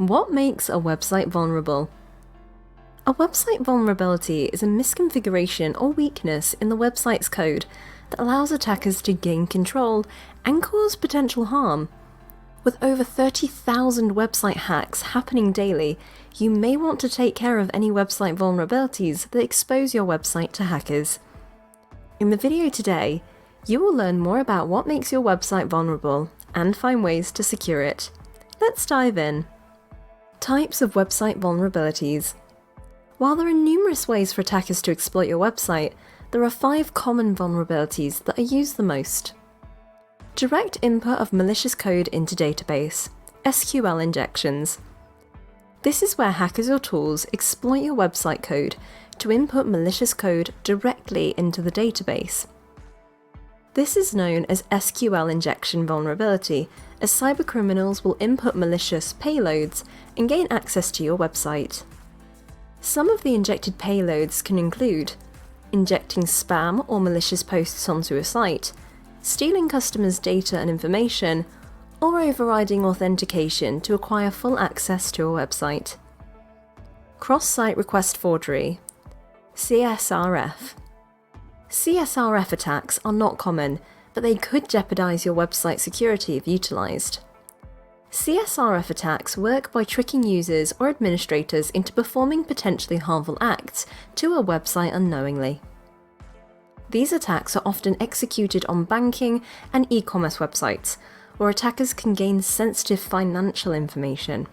What makes a website vulnerable? A website vulnerability is a misconfiguration or weakness in the website's code that allows attackers to gain control and cause potential harm. With over 30,000 website hacks happening daily, you may want to take care of any website vulnerabilities that expose your website to hackers. In the video today, you will learn more about what makes your website vulnerable and find ways to secure it. Let's dive in. Types of website vulnerabilities. While there are numerous ways for attackers to exploit your website, there are 5 common vulnerabilities that are used the most. Direct input of malicious code into database, SQL injections. This is where hackers or tools exploit your website code to input malicious code directly into the database. This is known as SQL injection vulnerability, as cybercriminals will input malicious payloads and gain access to your website. Some of the injected payloads can include injecting spam or malicious posts onto a site, stealing customers' data and information, or overriding authentication to acquire full access to a website. Cross-site request forgery, CSRF. CSRF attacks are not common, but they could jeopardize your website security if utilized. CSRF attacks work by tricking users or administrators into performing potentially harmful acts to a website unknowingly. These attacks are often executed on banking and e-commerce websites, where attackers can gain sensitive financial information.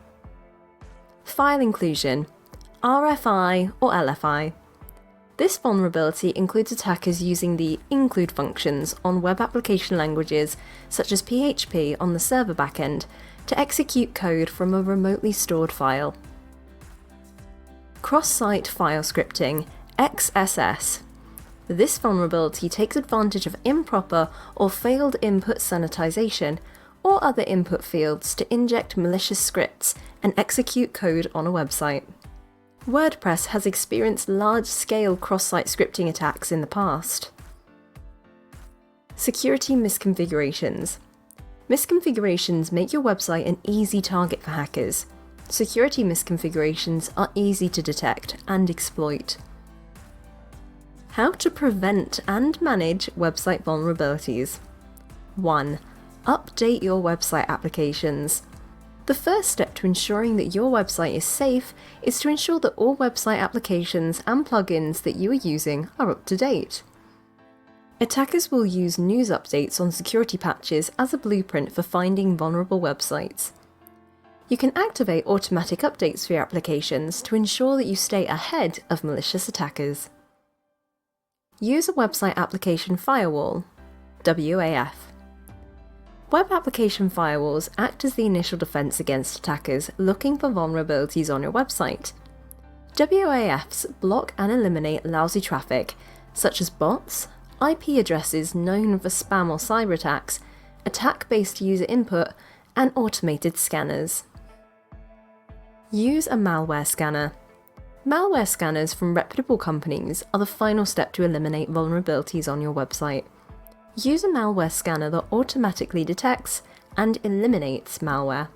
File inclusion, RFI or LFI. This vulnerability includes attackers using the include functions on web application languages such as PHP on the server backend to execute code from a remotely stored file. Cross-site file scripting, XSS. This vulnerability takes advantage of improper or failed input sanitization or other input fields to inject malicious scripts and execute code on a website. WordPress has experienced large-scale cross-site scripting attacks in the past. Security misconfigurations. Misconfigurations make your website an easy target for hackers. Security misconfigurations are easy to detect and exploit. How to prevent and manage website vulnerabilities. 1. Update your website applications. The first step to ensuring that your website is safe is to ensure that all website applications and plugins that you are using are up to date. Attackers will use news updates on security patches as a blueprint for finding vulnerable websites. You can activate automatic updates for your applications to ensure that you stay ahead of malicious attackers. Use a website application firewall, WAF. Web application firewalls act as the initial defense against attackers looking for vulnerabilities on your website. WAFs block and eliminate lousy traffic, such as bots, IP addresses known for spam or cyber attacks, attack-based user input, and automated scanners. Use a malware scanner. Malware scanners from reputable companies are the final step to eliminate vulnerabilities on your website. Use a malware scanner that automatically detects and eliminates malware.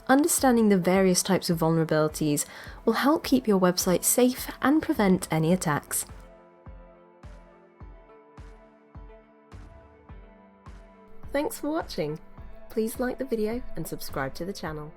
Understanding the various types of vulnerabilities will help keep your website safe and prevent any attacks. Thanks for watching. Please like the video and subscribe to the channel.